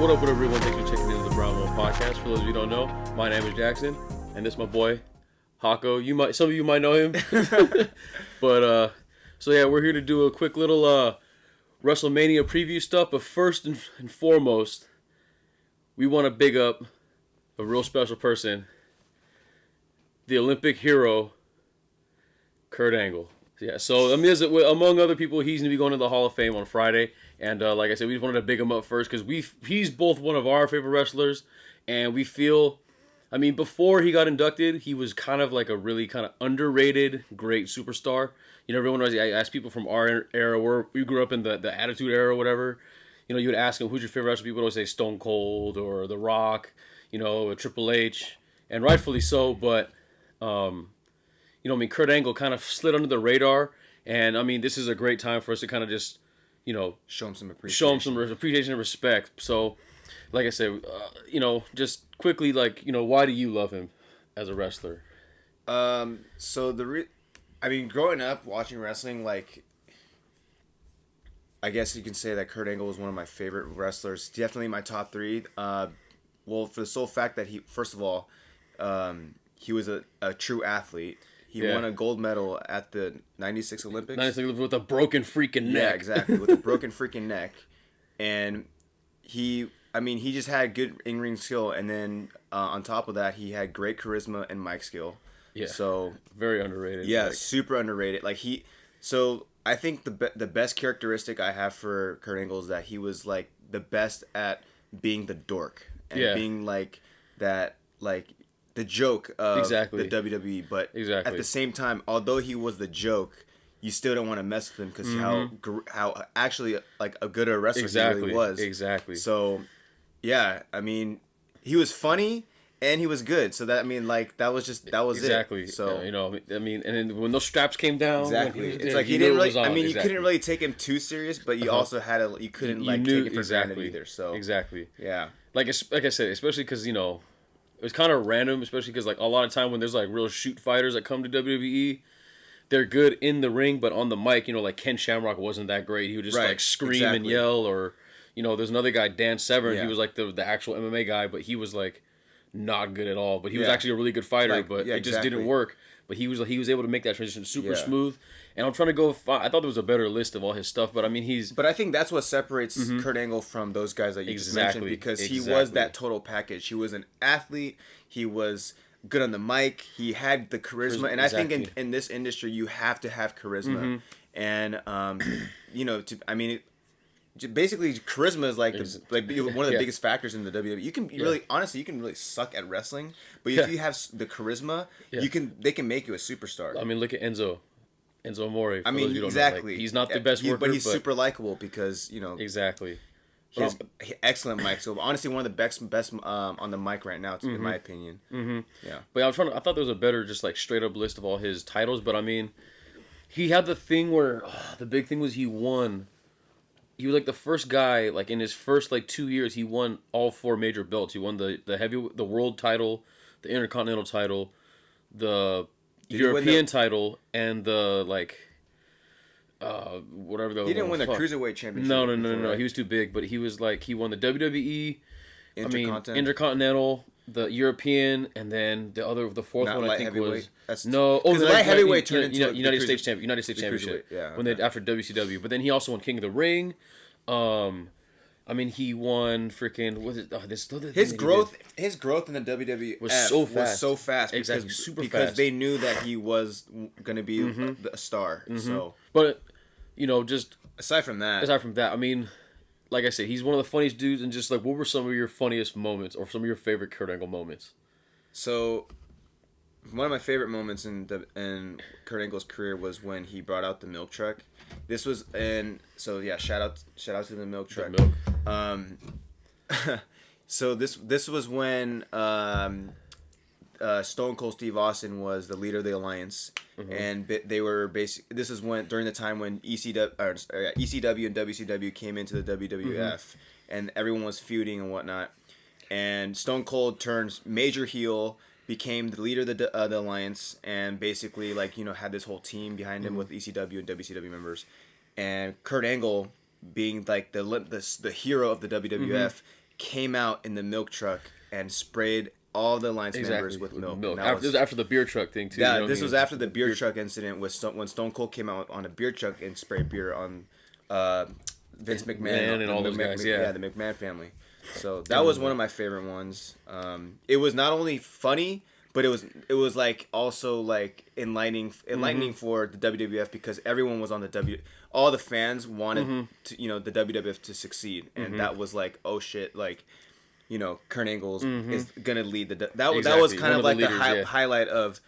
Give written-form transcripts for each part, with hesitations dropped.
what up, everyone? Thanks for checking into the Brown One Podcast. For those of you who don't know, my name is Jackson, and this is my boy, HAKOH. Some of you might know him. But, so yeah, we're here to do a quick little Wrestlemania preview stuff. But first and foremost, we want to big up a real special person, the Olympic hero, Kurt Angle. Yeah, so I mean, among other people, he's going to be going to the Hall of Fame on Friday. And like I said, we just wanted to big him up first because he's both one of our favorite wrestlers. And we feel, I mean, before he got inducted, he was kind of like a really kind of underrated, great superstar. You know, everyone knows, I ask people from our era, where we grew up in the Attitude Era or whatever. You know, you would ask them, who's your favorite wrestler? People would always say Stone Cold or The Rock, you know, or Triple H. And rightfully so, but... you know, I mean, Kurt Angle kind of slid under the radar, and I mean, this is a great time for us to kind of just, you know, show him some appreciation and respect. So, like I said, you know, just quickly, like, you know, why do you love him as a wrestler? I mean, growing up watching wrestling, like, I guess you can say that Kurt Angle was one of my favorite wrestlers. Definitely my top three. Well, for the sole fact that he was a true athlete. He won a gold medal at the 96 Olympics. 96 with a broken freaking neck. Yeah, exactly, with a broken freaking neck. And he just had good in-ring skill. And then on top of that, he had great charisma and mic skill. Yeah, so very underrated. Yeah, super underrated. So I think the best characteristic I have for Kurt Angle is that he was, like, the best at being the dork. And being, like, that, like... the joke of the WWE, but at the same time, although he was the joke, you still don't want to mess with him because how actually like a good wrestler he really was. Exactly. So, yeah, I mean, he was funny and he was good. So that that was it. So you know, I mean, and then when those straps came down, it's like he didn't really. I mean, you couldn't really take him too serious, but you also you couldn't take it for granted either. So yeah, like I said, especially because, you know. It was kind of random, especially because, like, a lot of time when there's, like, real shoot fighters that come to WWE, they're good in the ring, but on the mic, you know, like, Ken Shamrock wasn't that great. He would just, like, scream and yell, or, you know, there's another guy, Dan Severn, he was, like, the actual MMA guy, but he was, like, not good at all. But he was actually a really good fighter, but it just didn't work. But he was able to make that transition super smooth. And I'm trying to go... I thought there was a better list of all his stuff, but I mean, But I think that's what separates Kurt Angle from those guys that you just mentioned, because he was that total package. He was an athlete. He was good on the mic. He had the charisma. And I think in this industry, you have to have charisma. And, you know, basically, charisma is like one of the biggest factors in the WWE. You can honestly, you can really suck at wrestling, but if you have the charisma, they can make you a superstar. I mean, look at Enzo Amore. I mean, exactly. Like, he's not the best worker, but he's super likable because, you know. Exactly. He has excellent mic. So honestly, one of the best on the mic right now, in my opinion. Yeah. But I thought there was a better, just like straight up list of all his titles. But I mean, he had the thing where the big thing was he won. He was like the first guy, like in his first like 2 years, he won all 4 major belts. He won the world title, the Intercontinental title, the European title, and the whatever the. He didn't win the Cruiserweight Championship. No. Right? He was too big, but he was like he won the WWE, Intercontinental, the European, and then the fourth one I think was light heavyweight turned into United States Championship. Yeah, after WCW, but then he also won King of the Ring. I mean, he won freaking his growth in the WWE was so fast. Because they knew that he was going to be a star. So, but you know, just aside from that, I mean, like I said, he's one of the funniest dudes. And just like, what were some of your funniest moments or some of your favorite Kurt Angle moments? So, one of my favorite moments in Kurt Angle's career was when he brought out the milk truck. This was shout out to the milk truck. The milk. So this was when Stone Cold Steve Austin was the leader of the Alliance, and they were this is during the time when ECW and WCW came into the WWF, and everyone was feuding and whatnot, and Stone Cold turns major heel, became the leader of the Alliance, and basically had this whole team behind him with ECW and WCW members, and Kurt Angle being like the hero of the WWF came out in the milk truck and sprayed all the Alliance members with milk. This was after the beer truck thing too. Yeah, this was after the beer truck incident when Stone Cold came out on a beer truck and sprayed beer on Vince McMahon and all those guys. Yeah, the McMahon family. So that was one of my favorite ones. It was not only funny, but it was like also like enlightening for the WWF because everyone was on all the fans wanted to, the WWF to succeed, and that was like, oh shit, like, Kurt Angle is gonna lead that was kind of like the highlight of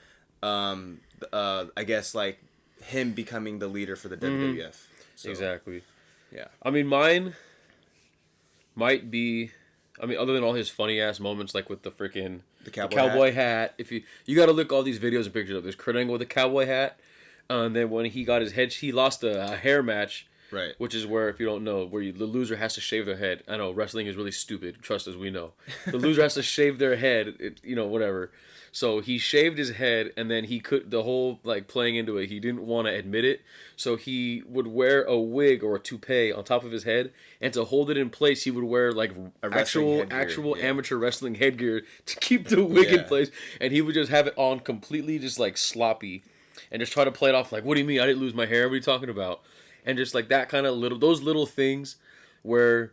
I guess like him becoming the leader for the WWF. So, exactly. Yeah. I mean, mine might be, other than all his funny ass moments, like with the freaking cowboy hat. If you got to look all these videos and pictures of this Kurt Angle with a cowboy hat, and then when he got his head, he lost a hair match, right? Which is where, if you don't know, the loser has to shave their head. I know wrestling is really stupid. Trust us, we know. The loser has to shave their head. Whatever. So he shaved his head, and then the whole like playing into it, he didn't want to admit it. So he would wear a wig or a toupee on top of his head, and to hold it in place, he would wear like actual amateur wrestling headgear to keep the wig in place, and he would just have it on completely just like sloppy, and just try to play it off like, what do you mean I didn't lose my hair? What are you talking about? And just like that kind of those little things where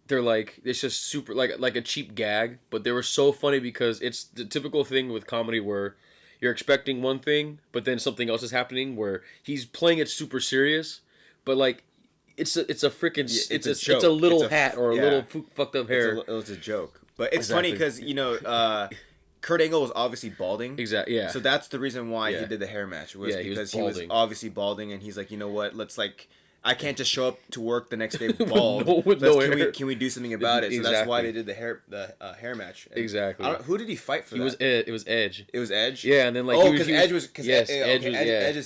they're like, it's just super like a cheap gag, but they were so funny because it's the typical thing with comedy where you're expecting one thing, but then something else is happening where he's playing it super serious, but like it's a freaking it's a little hat or a little fucked up hair. It was a joke, but it's funny because Kurt Angle was obviously balding. Exactly. Yeah. So that's the reason why he did the hair match because he was obviously balding, and he's like, you know what? Let's like. I can't just show up to work the next day bald. Can we do something about it? So that's why they did the hair match. And exactly. Who did he fight for? It was Edge. It was Edge. Yeah, and then like Edge's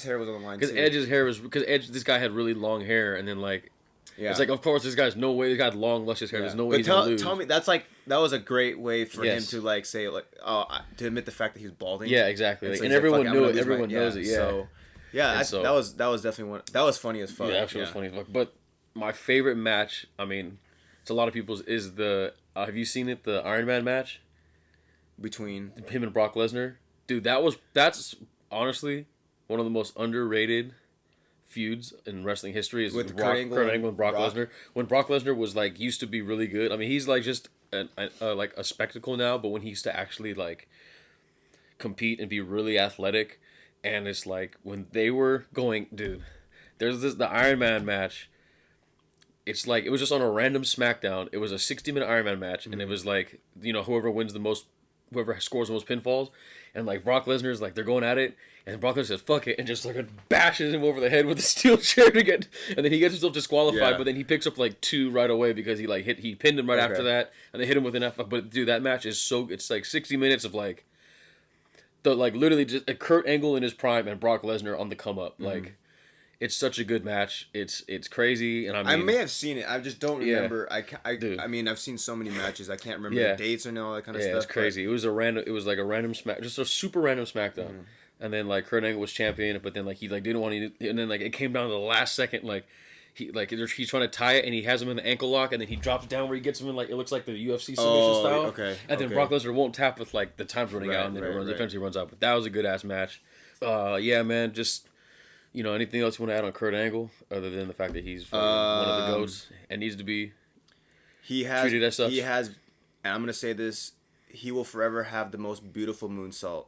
hair was on the line because Edge's hair was this guy had really long hair, and then like it's like, of course this guy's no way, this guy had long luscious hair. There's no way he's gonna lose. Tell me that was a great way for him to like say like to admit the fact that he's balding. Yeah, exactly. And everyone knew it. Everyone knows it. Yeah. So, yeah, that was definitely one. That was funny as fuck. Yeah, actually was funny as fuck. But my favorite match, it's a lot of people's, is the. Have you seen it? The Iron Man match between him and Brock Lesnar, dude. That's honestly one of the most underrated feuds in wrestling history. Is with Kurt Angle and Brock Lesnar. When Brock Lesnar was like used to be really good. He's like just like a spectacle now. But when he used to actually like compete and be really athletic. And it's like when they were going, dude, there's the Iron Man match. It's like it was just on a random SmackDown. It was a 60-minute Iron Man match, and it was like, whoever scores the most pinfalls, and like Brock Lesnar is like they're going at it, and Brock Lesnar says fuck it, and just like bashes him over the head with a steel chair to get, and then he gets himself disqualified, but then he picks up like 2 right away because he pinned him right after that, and they hit him with an F. But dude, that match is it's like 60 minutes of like. Literally just Kurt Angle in his prime and Brock Lesnar on the come up. Like, it's such a good match. It's crazy, and I may have seen it. I just don't remember. I've seen so many matches. I can't remember the dates and all that kind of stuff. Yeah, it's crazy. It was like a random smack, just a super random SmackDown. And then like Kurt Angle was champion, but then like he like didn't want to, and then like it came down to the last second, like. He's trying to tie it, and he has him in the ankle lock, and then he drops it down where he gets him in, like, it looks like the UFC submission style. Okay. And then Brock Lesnar won't tap with, like, the time's running out, and then eventually runs out. But that was a good-ass match. Yeah, man, just, anything else you want to add on Kurt Angle, other than the fact that he's one of the GOATs and needs to be treated as such? He has, and I'm going to say this, he will forever have the most beautiful moonsault.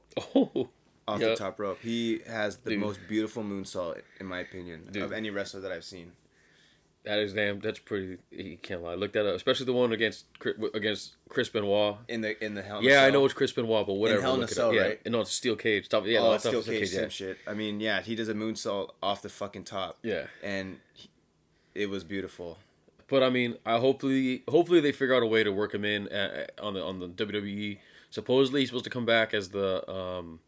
Off the top rope. He has the most beautiful moonsault, in my opinion, of any wrestler that I've seen. That's pretty. You can't lie. Look that up, especially the one against Chris Benoit in the Hell in a Cell. Yeah, I know it's Chris Benoit, but whatever. In Hell in a Cell, right? No, it's a steel cage. It's steel cage. Same shit. He does a moonsault off the fucking top. Yeah, and it was beautiful. But hopefully they figure out a way to work him in on the WWE. Supposedly he's supposed to come back as the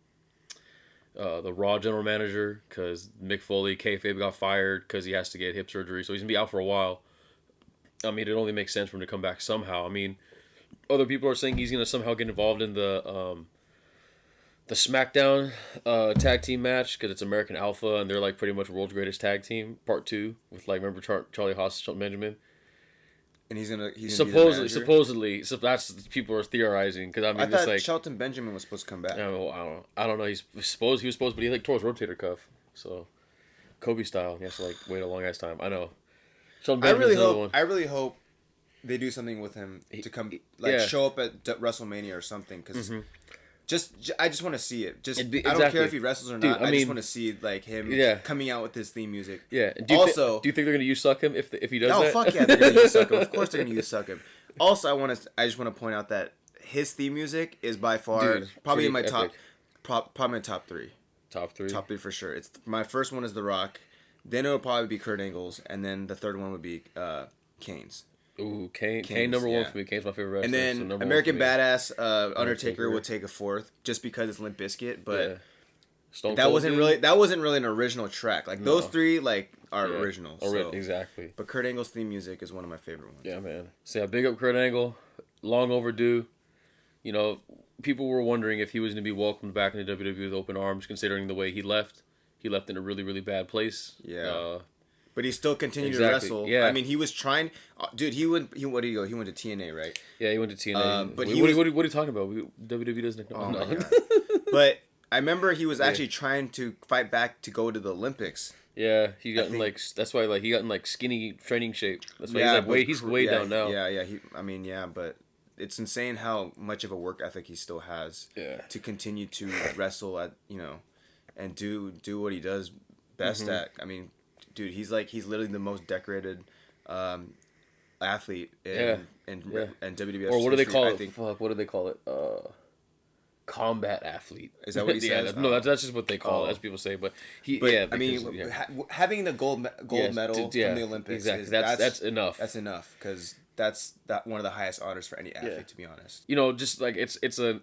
Raw general manager because Mick Foley, kayfabe, got fired because he has to get hip surgery, so he's gonna be out for a while. It only makes sense for him to come back somehow. Other people are saying he's gonna somehow get involved in the SmackDown tag team match because it's American Alpha and they're like pretty much world's greatest tag team, part 2 with like remember Charlie Haas, Shelton Benjamin. And he's gonna supposedly. So that's people are theorizing because I mean, I thought like Shelton Benjamin was supposed to come back. I don't know. He was supposed, but he like tore his rotator cuff. So Kobe style, he has to like wait a long ass time. I know. Shelton Benjamin's I really hope they do something with him to come show up at WrestleMania or something because. I just want to see it. I don't care if he wrestles or not. Dude, I just want to see like him coming out with his theme music. Yeah. Do you think they're gonna use suck him if he does that? Oh fuck yeah, they're gonna use suck him. Of course they're gonna use suck him. Also, I just want to point out that his theme music is by far probably in my probably my top three. Top three for sure. It's my first one is The Rock, then it would probably be Kurt Angle's, and then the third one would be Kane's. Ooh, Kane number one for me. Kane's my favorite wrestler. And then American Badass Undertaker would take a fourth just because it's Limp Bizkit, but that wasn't really an original track. Like those three are original. So. Exactly. But Kurt Angle's theme music is one of my favorite ones. Yeah, man. So big up Kurt Angle. Long overdue. You know, people were wondering if he was going to be welcomed back into WWE with open arms, considering the way he left. He left in a really, really bad place. Yeah. But he still continued to wrestle. Yeah. I mean, he was trying. Dude, where did he go? He went to TNA, right? Yeah, he went to TNA. But what are you talking about? WWE doesn't. Oh my God. But I remember he was actually trying to fight back to go to the Olympics. Yeah, he got that's why he got in skinny training shape. That's why he's way down now. Yeah. But it's insane how much of a work ethic he still has. Yeah. To continue to wrestle at and do what he does best at. I mean. Dude, he's literally the most decorated athlete in WWF. Or what do they call it? Fuck, what do they call it? Combat athlete. Is that what he says? No, that's just what they call it, as people say. But having the gold medal from the Olympics, exactly. That's enough. That's enough because that's one of the highest honors for any athlete, to be honest. Just like it's a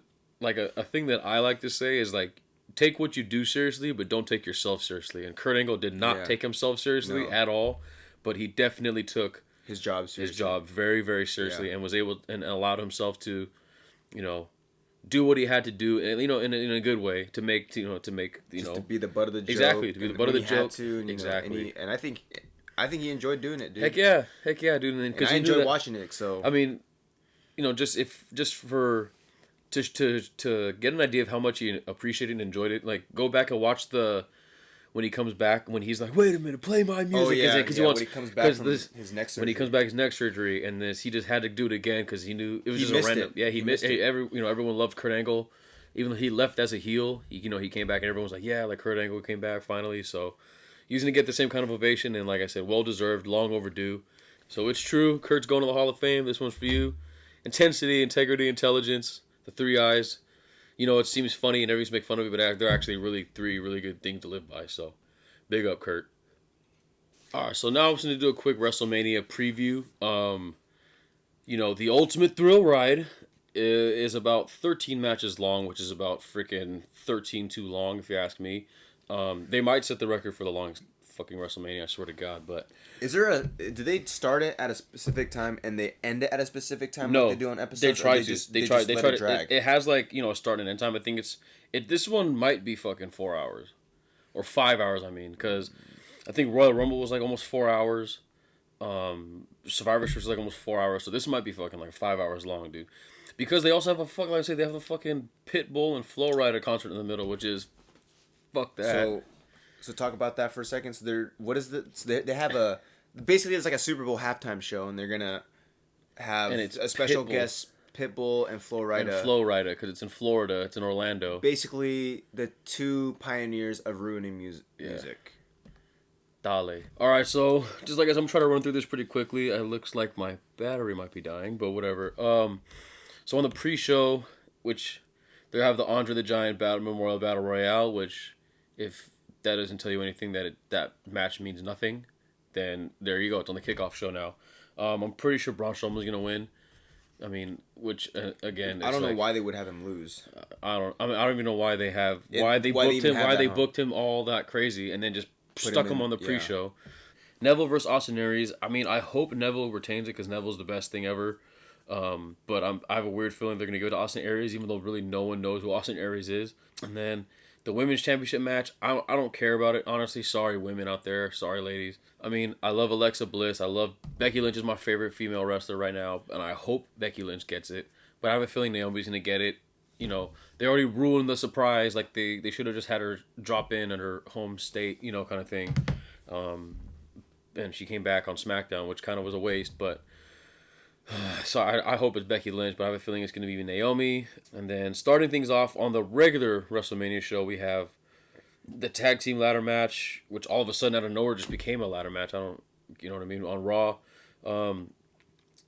thing that I like to say is like. Take what you do seriously, but don't take yourself seriously. And Kurt Angle did not take himself seriously at all, but he definitely took his job very, very seriously, and was able and allowed himself to, do what he had to do, and in a good way to make to be the butt of the joke. Exactly, to be the butt of the joke. Exactly, and I think he enjoyed doing it, dude. Heck yeah, dude. And I enjoyed watching it. So I mean, to get an idea of how much he appreciated and enjoyed it, like go back and watch when he comes back, when he's like, wait a minute, play my music. When he comes back from his neck surgery. When he comes back his neck surgery, and he just had to do it again because he knew it was just a random. Yeah, he missed it. Everyone loved Kurt Angle, even though he left as a heel. He came back and everyone was like, yeah, like Kurt Angle came back finally. So he's gonna get the same kind of ovation, and like I said, well deserved, long overdue. So it's true, Kurt's going to the Hall of Fame. This one's for you. Intensity, integrity, intelligence. The 3 eyes, it seems funny and everybody's make fun of it, but they're actually really 3 really good things to live by. So, big up, Kurt. All right, so now I'm just going to do a quick WrestleMania preview. The Ultimate Thrill Ride is about 13 matches long, which is about freaking 13 too long, if you ask me. They might set the record for the longest fucking WrestleMania, I swear to God, but... do they start it at a specific time and they end it at a specific time no, like they do on episodes? They try to drag. It has a start and end time. I think this one might be fucking 4 hours. Or 5 hours, because I think Royal Rumble was almost 4 hours. Survivor Series was almost 4 hours, so this might be fucking 5 hours long, dude. Because they also have they have a fucking Pitbull and Flow Rider concert in the middle, which is fuck that. So talk about that for a second. So they have basically it's like a Super Bowl halftime show, and they're gonna have a special guest, Pitbull and Flow Rider. Because it's in Florida, it's in Orlando. Basically, the 2 pioneers of ruining music. Dale. All right, so just like as I'm trying to run through this pretty quickly, it looks like my battery might be dying, but whatever. So on the pre-show, which they have the Andre the Giant Memorial Battle Royale, which if that doesn't tell you anything that match means nothing, then there you go. It's on the kickoff show now. I'm pretty sure Braun Strowman's gonna win. Which again, I don't know why they would have him lose. I don't even know why they booked him all that crazy and then just stuck him on the pre-show. Neville versus Austin Aries. I hope Neville retains it because Neville's the best thing ever. But I have a weird feeling they're gonna go to Austin Aries, even though really no one knows who Austin Aries is. And then The women's championship match, I don't care about it. Honestly, sorry women out there. Sorry ladies. I mean, I love Alexa Bliss. I love Becky Lynch is my favorite female wrestler right now. And I hope Becky Lynch gets it. But I have a feeling Naomi's going to get it. You know, they already ruined the surprise. Like, they should have just had her drop in at her home state, you know, kind of thing. And she came back on SmackDown, which kind of was a waste. But so I hope it's Becky Lynch, but I have a feeling it's going to be Naomi. And then starting things off on the regular WrestleMania show, we have the tag team ladder match, which all of a sudden out of nowhere just became a ladder match. You know what I mean? On Raw,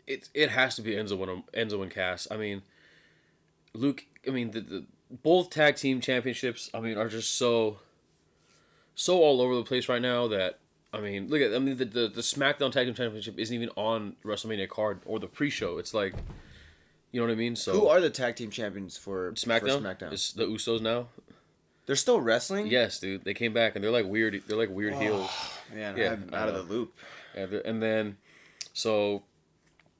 it has to be Enzo and Cass. I mean, Luke. I mean, the both tag team championships. I mean, are just so all over the place right now that. I mean, look at. I mean, the SmackDown Tag Team Championship isn't even on WrestleMania card or the pre-show. It's like, you know what I mean. So who are the tag team champions for SmackDown? It's the Usos now. They're still wrestling. Yes, dude. They came back and they're like weird. They're like weird heels. Man, yeah, I'm out of the loop. And then, so.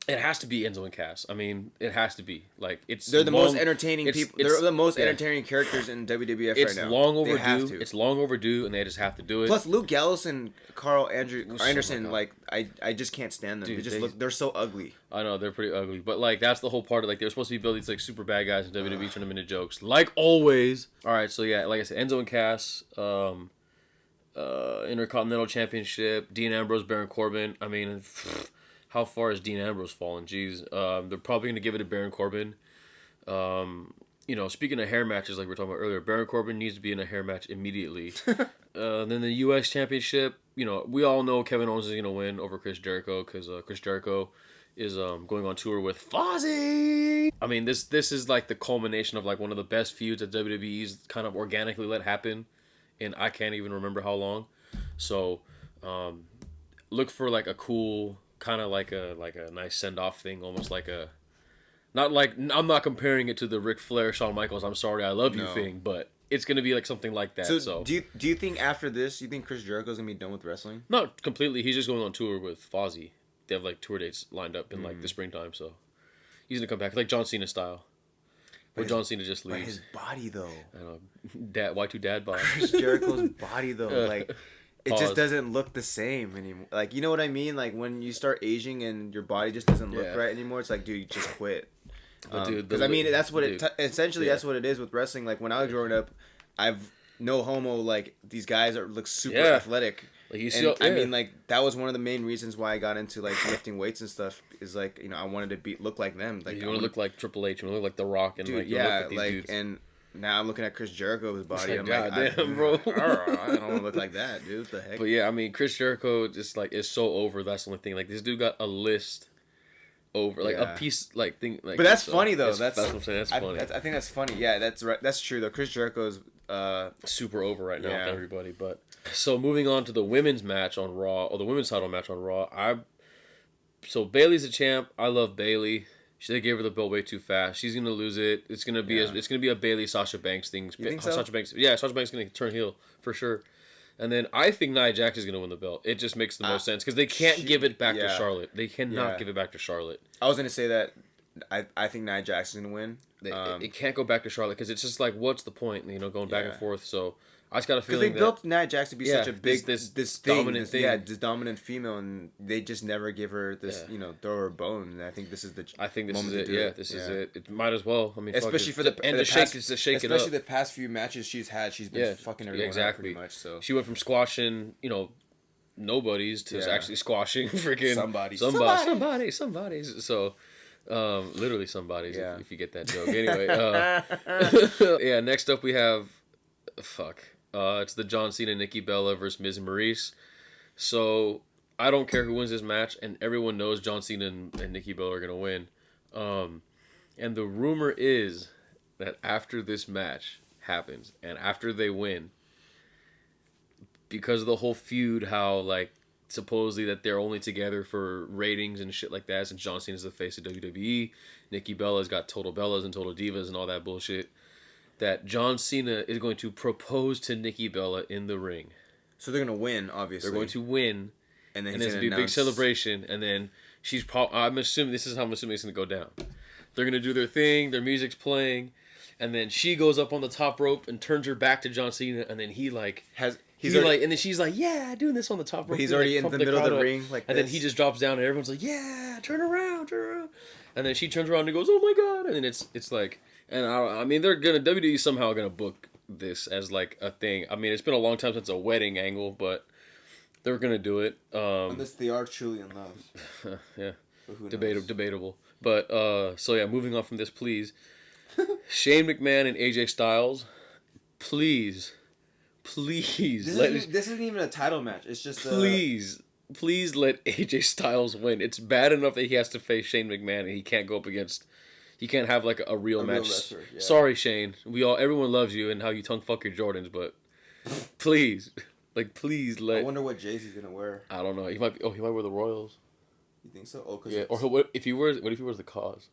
It has to be Enzo and Cass. I mean, it has to be. Like, they're the most entertaining people. They're the most entertaining characters in WWF right now. It's long overdue. It's long overdue, and they just have to do it. Plus, Luke Gallows and Carl Anderson, like, I just can't stand them. Dude, they're so ugly. I know, they're pretty ugly. But, like, that's the whole part of, like, they're supposed to be building these, like, super bad guys in WWE, turn them into jokes. Like always. All right, so, yeah, like I said, Enzo and Cass, Intercontinental Championship, Dean Ambrose, Baron Corbin. I mean... How far has Dean Ambrose fallen? Jeez. They're probably going to give it to Baron Corbin. You know, speaking of hair matches, like we were talking about earlier, Baron Corbin needs to be in a hair match immediately. Then the U.S. Championship, you know, we all know Kevin Owens is going to win over Chris Jericho because Chris Jericho is going on tour with Fozzy. I mean, this is like the culmination of like one of the best feuds that WWE's kind of organically let happen, and I can't even remember how long. So, look for like a cool... kind of like a nice send-off thing, almost like a... Not like... I'm not comparing it to the Ric Flair, Shawn Michaels, I'm sorry, I love you thing, but it's going to be like something like that, so... Do you think after this, you think Chris Jericho's going to be done with wrestling? Not completely. He's just going on tour with Fozzy. They have like tour dates lined up in like the springtime, so... He's going to come back, like John Cena style. Where John Cena just leaves. But his body, though. I know. Y2 dad bod. Chris Jericho's body, though, like... It just doesn't look the same anymore. Like, you know what I mean? Like, when you start aging and your body just doesn't look right anymore, it's like, dude, you just quit. Because, I mean, that's what essentially, that's what it is with wrestling. Like, when I was growing up, no homo, like, these guys look super athletic. Like, I mean, like, that was one of the main reasons why I got into, like, lifting weights and stuff, is, like, you know, I wanted to look like them. Like, you want to look like Triple H, you want to look like The Rock, and, dude, like, you look like these dudes. And... Now I'm looking at Chris Jericho's body. I'm God damn, bro. I don't want to look like that, dude. What the heck? But yeah, I mean, Chris Jericho just like is so over. That's the only thing. Like, this dude got a list over, like a piece, like thing. Like, but that's funny though. That's what I'm saying. That's funny. I think that's funny. Yeah, that's right. That's true though. Chris Jericho's super over right now with everybody. But so moving on to the women's match on Raw, or the women's title match on Raw. So Bayley's the champ. I love Bayley. They gave her the belt way too fast. She's gonna lose it. It's gonna be a Bayley Sasha Banks thing. You think so? Sasha Banks is gonna turn heel for sure. And then I think Nia Jax is gonna win the belt. It just makes the most sense because they can't give it back to Charlotte. They cannot give it back to Charlotte. I was gonna say that. I think Nia Jax is gonna win. It can't go back to Charlotte because it's just like, what's the point? You know, going back and forth. So I just got a feeling because they built Nia Jax to be such a big this dominant thing. Yeah, this dominant female, and they just never give her this, you know, throw her a bone. And I think this is the moment to do it. This is it. It might as well. I mean, especially for the shake it up. Especially the past few matches she's been fucking everyone out pretty much. So she went from squashing, you know, nobodies to actually squashing freaking somebody's. So. Literally somebody's if you get that joke. Anyway, next up we have it's the John Cena Nikki Bella versus Miz and Maurice. So I don't care who wins this match, and everyone knows John Cena and Nikki Bella are gonna win. And the rumor is that after this match happens and after they win, because of the whole feud, how like supposedly that they're only together for ratings and shit like that, since John Cena's the face of WWE, Nikki Bella's got Total Bellas and Total Divas and all that bullshit, that John Cena is going to propose to Nikki Bella in the ring. So they're going to win, obviously. They're going to win, and then there's going to be a big celebration, and then I'm assuming this is how it's going to go down. They're going to do their thing, their music's playing, and then she goes up on the top rope and turns her back to John Cena, and then he like and then she's like, yeah, doing this on the top rope. He's already in the middle of the ring, like, and then he just drops down, and everyone's like, yeah, turn around, and then she turns around and goes, oh my god, and then it's like, and I mean, they're gonna WWE somehow gonna book this as like a thing. I mean, it's been a long time since a wedding angle, but they're gonna do it. Unless they are truly in love. Yeah, debatable. But so yeah, moving on from this, please. Shane McMahon and AJ Styles, please. This isn't even a title match. It's just please let AJ Styles win. It's bad enough that he has to face Shane McMahon and he can't go up against. He can't have like a real match. Wrestler, yeah. Sorry, Shane. Everyone loves you and how you tongue fuck your Jordans, but please, let. I wonder what Jay-Z's gonna wear. I don't know. He might wear the Royals. You think so? Oh, cause yeah. Or what if he wears the KOSAKA?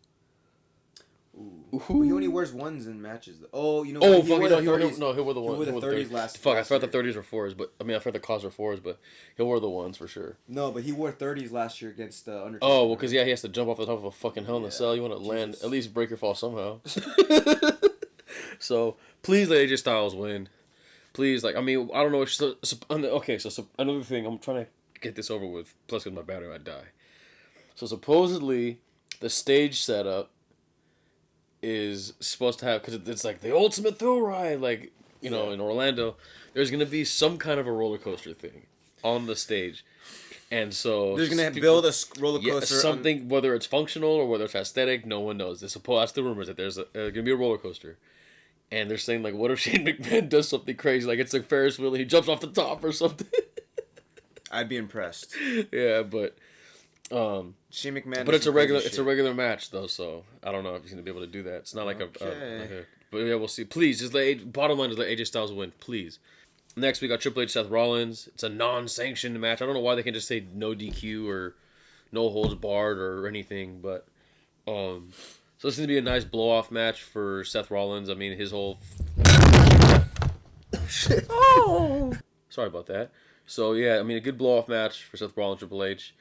Ooh. But he only wears ones in matches. Oh, you know. Oh, fuck, he'll wear the ones. He wore the 30s last. Fuck, I thought the 30s were 4s, but I mean, I thought the KOSAKA were 4s, but he'll wear the ones for sure. No, but he wore 30s last year against Undertaker. Oh, well, because he has to jump off the top of a fucking Hell in a Cell. You want to land, at least break your fall somehow. So, please let AJ Styles win. Please, I don't know. So another thing, I'm trying to get this over with, plus because my battery might die. So, supposedly, the stage setup is supposed to have, because it's like the ultimate thrill ride, in Orlando, there's going to be some kind of a roller coaster thing on the stage. And so there's going to build a roller coaster. Something, whether it's functional or whether it's aesthetic, no one knows. That's the rumors that there's going to be a roller coaster. And they're saying, what if Shane McMahon does something crazy? Like, it's like Ferris wheel and he jumps off the top or something. I'd be impressed. Yeah, but... Shane McMahon. But it's a regular match though, so I don't know if he's gonna be able to do that. It's not like a but yeah, we'll see. Please, bottom line is let AJ Styles win, please. Next we got Triple H, Seth Rollins. It's a non-sanctioned match. I don't know why they can just say no DQ or no holds barred or anything, but so this is gonna be a nice blow-off match for Seth Rollins. I mean, his whole shit. Oh, sorry about that. So yeah, I mean, a good blow-off match for Seth Rollins, Triple H.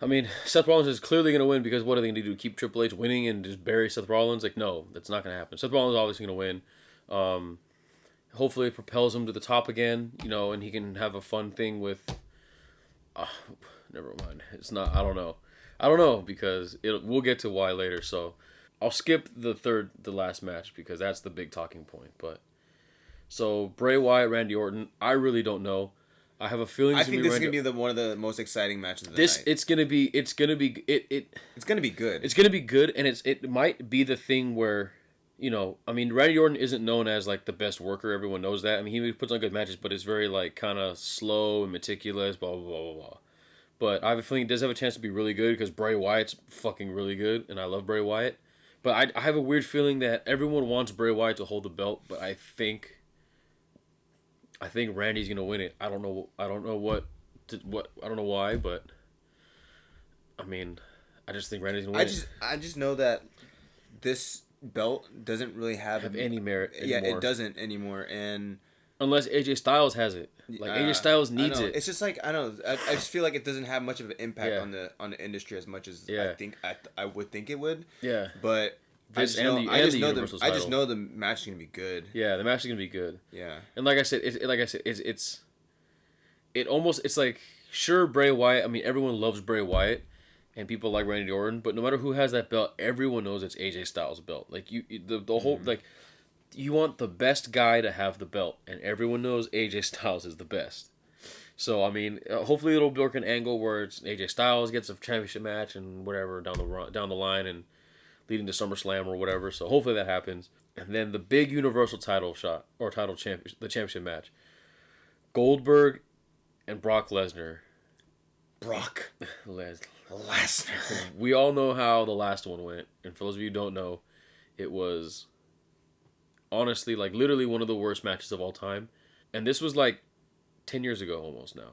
I mean, Seth Rollins is clearly going to win because what are they going to do? Keep Triple H winning and just bury Seth Rollins? No, that's not going to happen. Seth Rollins is obviously going to win. Hopefully it propels him to the top again, and he can have a fun thing with... never mind. It's not... I don't know because we'll get to why later, so... I'll skip the last match because that's the big talking point, but... So, Bray Wyatt, Randy Orton, I really don't know. I have a feeling. I think this is gonna be one of the most exciting matches of the night. It's gonna be good. It's gonna be good, and it might be the thing where, I mean, Randy Orton isn't known as the best worker. Everyone knows that. I mean, he puts on good matches, but it's very kind of slow and meticulous. Blah blah blah blah blah. But I have a feeling it does have a chance to be really good because Bray Wyatt's fucking really good, and I love Bray Wyatt. But I have a weird feeling that everyone wants Bray Wyatt to hold the belt, but I think Randy's gonna win it. I don't know what. I don't know why, but I mean, I just think Randy's gonna win it. I just know that this belt doesn't really have any merit anymore. Yeah, it doesn't anymore, and unless AJ Styles has it, AJ Styles needs it. It's just I don't know. I just feel like it doesn't have much of an impact on the industry as much as I would think it would. Yeah, but. I just know the match is gonna be good. Yeah, the match is gonna be good. Yeah, and like I said, it's like sure Bray Wyatt. I mean, everyone loves Bray Wyatt, and people like Randy Orton. But no matter who has that belt, everyone knows it's AJ Styles' belt. The whole you want the best guy to have the belt, and everyone knows AJ Styles is the best. So I mean, hopefully it'll work an angle where it's AJ Styles gets a championship match and whatever down the line and. Leading to SummerSlam or whatever, so hopefully that happens. And then the big Universal title shot, or the championship match. Goldberg and Brock Lesnar. Brock Lesnar. We all know how the last one went, and for those of you who don't know, it was honestly, literally one of the worst matches of all time. And this was 10 years ago almost now.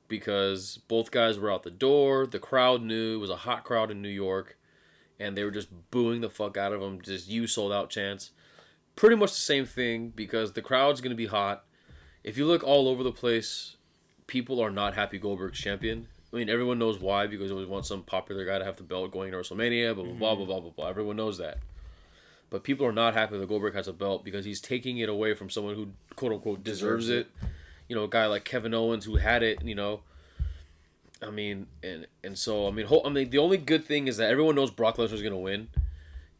Because both guys were out the door, the crowd knew, it was a hot crowd in New York. And they were just booing the fuck out of him. Just you sold out chants. Pretty much the same thing because the crowd's going to be hot. If you look all over the place, people are not happy Goldberg's champion. I mean, everyone knows why because they always want some popular guy to have the belt going to Wrestlemania, blah, blah, blah, blah, blah, blah, blah. Everyone knows that. But people are not happy that Goldberg has a belt because he's taking it away from someone who, quote unquote, deserves it. You know, a guy like Kevin Owens who had it, you know. I mean, so the only good thing is that everyone knows Brock Lesnar's gonna win,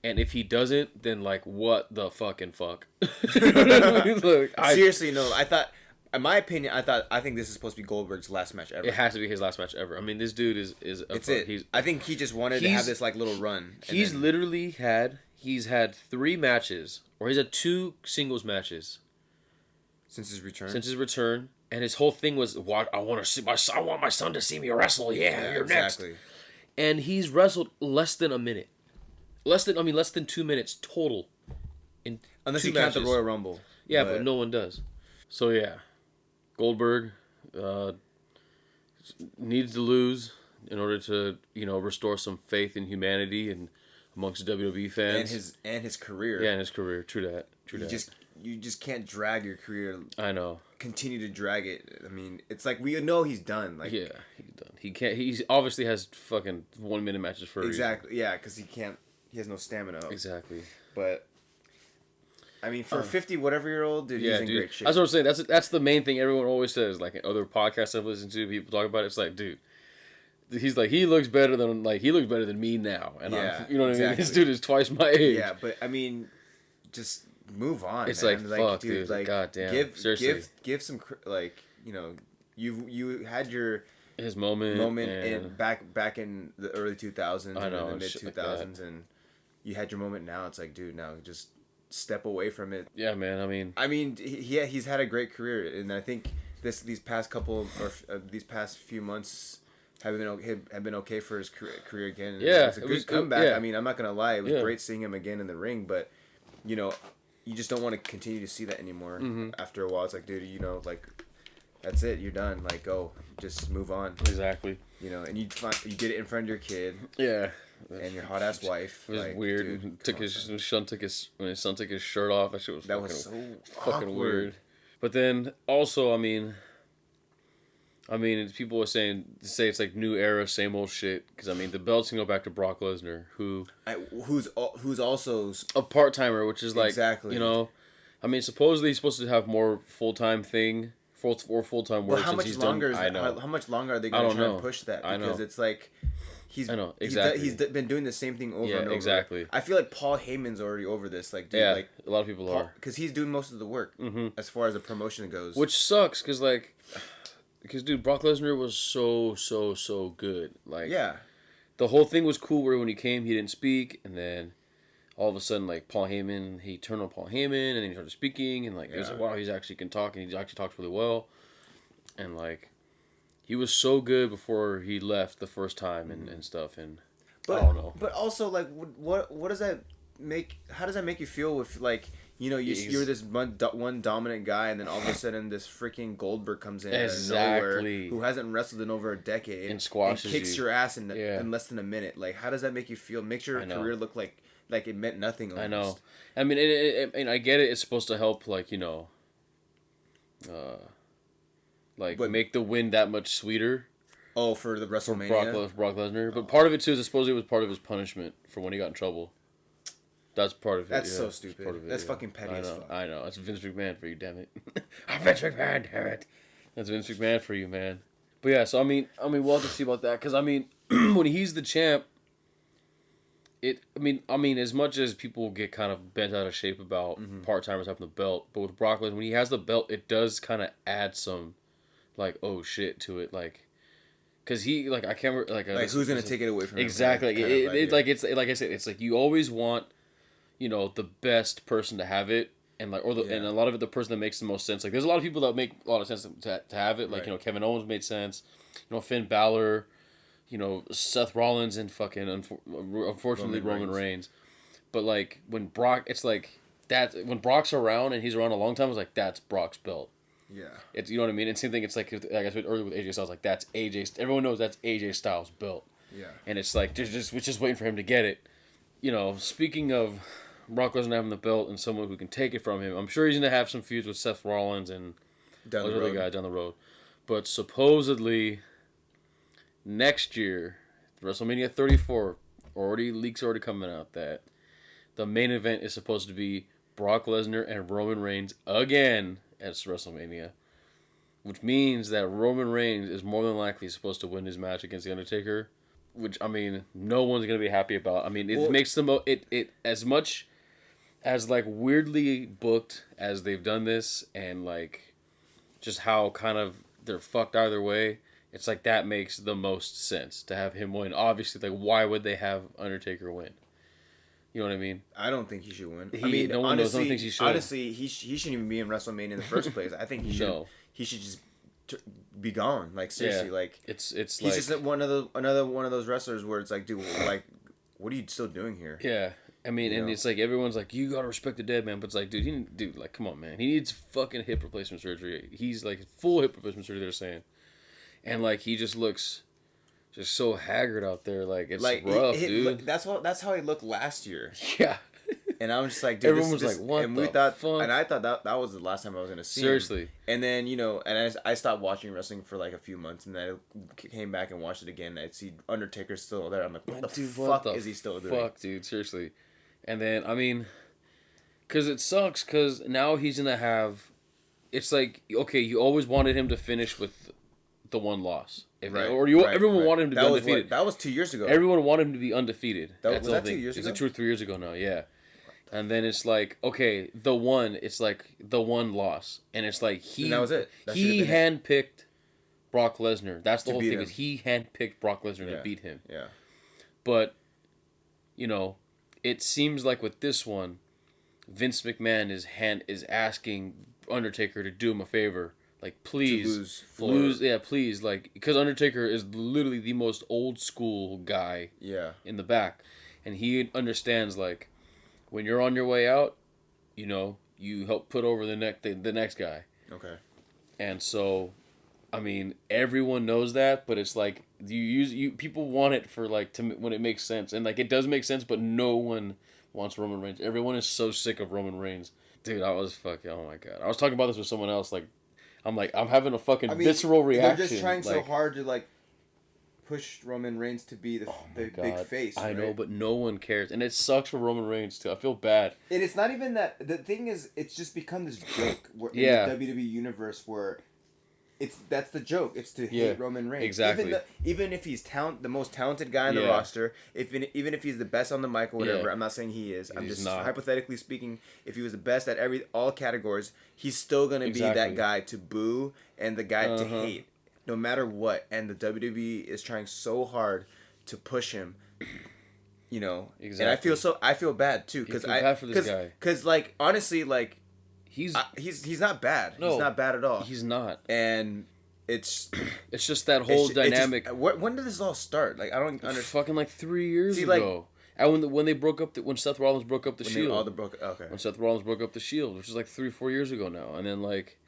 and if he doesn't, then like what the fucking fuck? Look, seriously, no. In my opinion, I think this is supposed to be Goldberg's last match ever. It has to be his last match ever. I mean, this dude is I think he just wanted to have this like little run. He's had 3 matches, or he's had 2 singles matches since his return. And his whole thing was, I want my son to see me wrestle. Yeah, you're exactly. Next. And he's wrestled less than a minute. Less than 2 minutes total. Unless you count the Royal Rumble. Yeah, but no one does. So yeah, Goldberg needs to lose in order to, you know, restore some faith in humanity and amongst WWE fans. And his career. Yeah, and his career. True that. You just can't drag your career. I know. Continue to drag it. I mean, it's like we know he's done. Like, yeah, he's done. He can't. He obviously has fucking 1 minute matches for a reason. Yeah, because he can't. He has no stamina. Exactly. But I mean, for a 50-whatever-year-old dude, he's in great shape. That's what I'm saying. That's the main thing everyone always says. Like in other podcasts I've listened to, people talk about it. It's like, dude, he's like he looks better than me now, and you know what I mean. This dude is twice my age. Yeah, but I mean, just move on. It's man. Like fuck, dude. Like, goddamn. Seriously, give some like, you know, you had his moment in back in the early 2000s and in the mid 2000s, and you had your moment. Now it's like, dude, now just step away from it. Yeah, man. I mean, he's had a great career, and I think these past few months have been okay for his career again. Yeah, it's a good comeback. Yeah. I mean, I'm not gonna lie, it was great seeing him again in the ring, but you know, you just don't want to continue to see that anymore. After a while, it's like, dude, you know, like that's it, you're done. Like, go, just move on. Exactly. You know, and you did it in front of your kid. Yeah. And your hot ass wife. It was like, weird. Dude, when his son took his shirt off. That shit was so fucking weird. But then also, I mean, people were say it's like new era, same old shit. Because I mean, the belts can go back to Brock Lesnar, who's also a part timer, which is like exactly. You know, I mean, supposedly he's supposed to have more full time thing, full time work. But how much longer how much longer are they going to try and push that? Because it's like. I know exactly. He's been doing the same thing over and over. Exactly. I feel like Paul Heyman's already over this. Like, dude, yeah, like a lot of people are because he's doing most of the work as far as the promotion goes. Which sucks because dude, Brock Lesnar was so good. Like, yeah, the whole thing was cool. Where when he came, he didn't speak, and then all of a sudden, like Paul Heyman, he turned on Paul Heyman, and then he started speaking, and like it was like, wow, he's actually can talk, and he actually talks really well, and like. He was so good before he left the first time and stuff, I don't know. But also, like, what does that make? How does that make you feel with like, you know, you're this one dominant guy, and then all of a sudden this freaking Goldberg comes in out of nowhere, who hasn't wrestled in over a decade, and squashes kicks your ass in less than a minute. Like, how does that make you feel? Makes your career look like it meant nothing. Almost. I know. I mean, I get it. It's supposed to help, like, you know. Make the win that much sweeter. Oh, for the WrestleMania? For Brock Lesnar. But part of it, too, is supposedly was part of his punishment for when he got in trouble. That's part of it. That's so stupid. That's fucking petty as fuck. I know. That's Vince McMahon for you, damn it. I'm Vince McMahon, damn it. That's Vince McMahon for you, man. But yeah, so I mean, we'll have to see about that. Because, I mean, when he's the champ, as much as people get kind of bent out of shape about part-timers having the belt, but with Brock Lesnar, when he has the belt, it does kind of add some... like, oh shit to it, like, cause he, like, I can't remember, like who's gonna take it away from him? Exactly. It's like I said, it's like you always want, you know, the best person to have it, and like, and a lot of it, the person that makes the most sense. Like, there's a lot of people that make a lot of sense to have it. Like, you know, Kevin Owens made sense. You know, Finn Balor, you know, Seth Rollins, and fucking unfortunately Roman Reigns. But like when Brock, it's like that when Brock's around and he's around a long time, it's like that's Brock's belt. Yeah, it's, you know what I mean. And same thing. It's like I said earlier with AJ Styles. Like that's AJ. Everyone knows that's AJ Styles' belt. Yeah, and it's like we're just waiting for him to get it. You know, speaking of Brock Lesnar having the belt and someone who can take it from him, I'm sure he's gonna have some feuds with Seth Rollins and other guys down the road. But supposedly next year, WrestleMania 34, leaks already coming out that the main event is supposed to be Brock Lesnar and Roman Reigns again at WrestleMania, which means that Roman Reigns is more than likely supposed to win his match against The Undertaker, which, I mean, no one's going to be happy about. I mean, it makes them, it as much as, like, weirdly booked as they've done this, and, like, just how kind of they're fucked either way, it's like that makes the most sense to have him win. Obviously, like, why would they have Undertaker win? You know what I mean? I don't think he should win. I mean, no one honestly, thinks he should. Honestly, he shouldn't even be in WrestleMania in the first place. I think he should. No. He should just be gone. Like, seriously, like it's he's like, just another one of those wrestlers where it's like, dude, like, what are you still doing here? Yeah, I mean, and it's like everyone's like, you gotta respect the dead man, but it's like, dude, like, come on, man, he needs fucking hip replacement surgery. He's like full hip replacement surgery. They're saying, and like he just looks. Just so haggard out there, like it's like, rough, dude. That's how he looked last year. Yeah, and I was just like, dude, everyone was like, "What and the fuck?" And I thought that was the last time I was gonna see seriously. him. And then and I stopped watching wrestling for like a few months, and then I came back and watched it again. And I'd see Undertaker still there. I'm like, what the fuck is he still doing? Fuck, dude, seriously. And then I mean, because it sucks, because now he's gonna have. It's like, okay, you always wanted him to finish with the one loss. Everyone wanted him to be undefeated. That was 2 years ago. Everyone wanted him to be undefeated. Was that 2 years ago? It's like 2 or 3 years ago now, yeah. And then it's like, okay, it's like the one loss. And it's like and that was it. He handpicked Brock Lesnar. That's the whole thing, is he handpicked Brock Lesnar to beat him. Yeah. But, it seems like with this one, Vince McMahon is asking Undertaker to do him a favor. Like, please lose. Yeah, please. Like, because Undertaker is literally the most old school guy. Yeah. In the back, and he understands, like, when you're on your way out, you help put over the next guy. Okay. And so, I mean, everyone knows that, but it's like people want it for like when it makes sense, and like it does make sense, but no one wants Roman Reigns. Everyone is so sick of Roman Reigns, dude. I was fucking. Oh my god, I was talking about this with someone else, like. I'm having a fucking visceral reaction. They're just trying so hard to, like, push Roman Reigns to be the big face. I know, but no one cares. And it sucks for Roman Reigns, too. I feel bad. And it's not even that. The thing is, it's just become this joke in the WWE universe where that's the joke. It's to hate Roman Reigns. Exactly. Even if he's the most talented guy on the roster, even if he's the best on the mic or whatever, I'm not saying he is. I'm just hypothetically speaking, if he was the best at all categories, he's still going to be that guy to boo and the guy to hate, no matter what. And the WWE is trying so hard to push him. Exactly. And I feel bad too, because bad for this guy. Because like honestly, like. He's not bad. No, he's not bad at all. He's not. And it's just that whole dynamic. When did this all start? Like I don't understand. Fucking like 3 years ago. And when they broke up, when Seth Rollins broke up the Shield. When Seth Rollins broke up the Shield, which is like 3-4 years ago now, and then like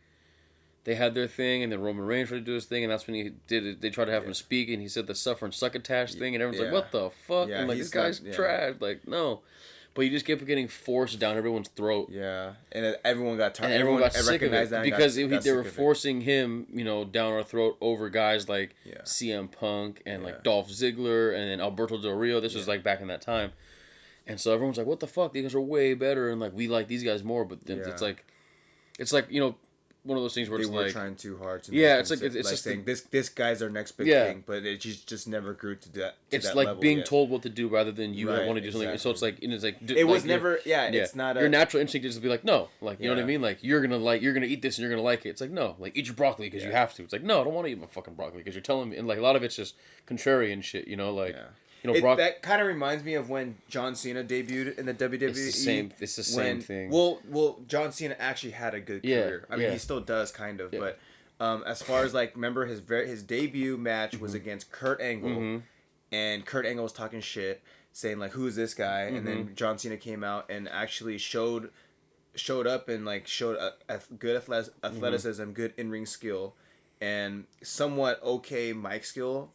they had their thing, and then Roman Reigns tried to do his thing, and that's when he did it. They tried to have him speak, and he said the suffer and succotash thing, and everyone's like, "What the fuck?" And like, this guy's trash. Like, no. But he just kept getting forced down everyone's throat. Yeah, and everyone got tired. And everyone got sick of it because they were forcing him, down our throat over guys like CM Punk and like Dolph Ziggler and then Alberto Del Rio. This was like back in that time, and so everyone's like, "What the fuck? These guys are way better," and like we like these guys more. But then it's like one of those things where they it's were like trying too hard to it's like just saying this guy's our next big thing, but it just never grew to that. It's like being told what to do rather than you want to do something. So it's like it was never it's not your natural instinct is to be like no, like you know what I mean, like you're gonna eat this and you're gonna like it. It's like no, like eat your broccoli because you have to. It's like no, I don't want to eat my fucking broccoli because you're telling me, and like a lot of it's just contrarian shit, like. That kind of reminds me of when John Cena debuted in the WWE. It's the same thing. Well, John Cena actually had a good career. I mean, he still does kind of, but as far as like, remember his debut match was against Kurt Angle, and Kurt Angle was talking shit, saying like, "Who's this guy?" And then John Cena came out and actually showed up and like showed a good athleticism, good in-ring skill. And somewhat okay mic skill